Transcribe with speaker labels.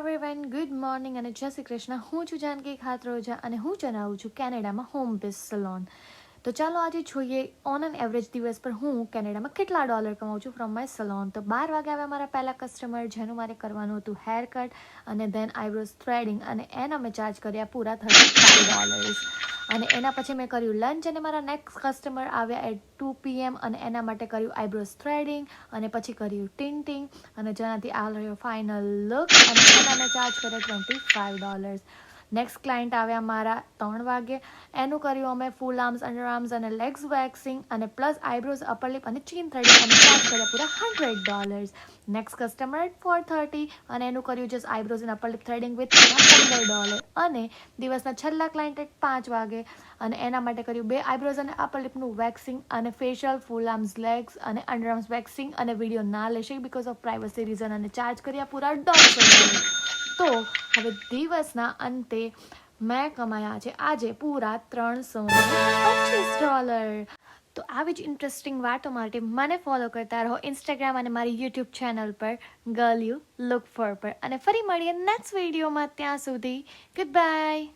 Speaker 1: Everyone, good morning અને જય શ્રી કૃષ્ણ. હું છું જાનકી ખાતરોજા અને હું ચલાવું છું કેનેડામાં હોમ બેઝ સલોન. તો ચાલો આજે જોઈએ ઓન એન એવરેજ દિવસ પર હું કેનેડામાં કેટલા ડોલર કમાઉં છું ફ્રોમ માય સલોન. તો 12 વાગે આવ્યા મારા પહેલા કસ્ટમર, જેનું મારે કરવાનું હતું હેર કટ અને દેન આઈબ્રોઝ થ્રેડિંગ, અને એના મેં ચાર્જ કર્યા પૂરા $35. અને એના પછી મેં કર્યું લંચ અને મારા નેક્સ્ટ કસ્ટમર આવ્યા એટ 2 PM અને એના માટે કર્યું આઈબ્રોઝ થ્રેડિંગ અને પછી કર્યું ટિન્ટિંગ, અને જેનાથી આ રહ્યો ફાઇનલ લુક, અને એના મેં ચાર્જ કર્યા $25. નેક્સ્ટ ક્લાયન્ટ આવ્યા મારા 3 વાગે, એનું કર્યું અમે ફૂલ આર્મ્સ, અંડર આર્મ્સ અને લેગ્સ વેક્સિંગ અને પ્લસ આઈબ્રોઝ, અપર લિપ અને ચીન થ્રેડિંગ, અને ચાર્જ કર્યા પૂરા $100. નેક્સ્ટ કસ્ટમર એટ 4:30 અને એનું કર્યું જસ્ટ આઈબ્રોઝ અને અપર લિપ થ્રેડિંગ વિથ $15. અને દિવસના છેલ્લા ક્લાયન્ટ એટ 5 વાગે અને એના માટે કર્યું 2 આઈબ્રોઝ અને અપર લિપનું વેક્સિંગ અને ફેશિયલ, ફૂલ આર્મ્સ, લેગ્સ અને અંડર આર્મ્સ વેક્સિંગ, અને વિડીયો ના લેશે બિકોઝ ઓફ પ્રાઇવસી રીઝન, અને ચાર્જ કર્યા પૂરા $150. તો હવે દિવસના અંતે મેં કમાયા છે આજે પૂરા $325. તો આવી જ ઇન્ટરેસ્ટિંગ વાતો માટે મને ફોલો કરતા રહો ઇન્સ્ટાગ્રામ અને મારી યુટ્યુબ ચેનલ પર ગર્લ યુ લુક ફોર પર. અને ફરી મળીએ નેક્સ્ટ વિડીયોમાં. ત્યાં સુધી ગુડ બાય.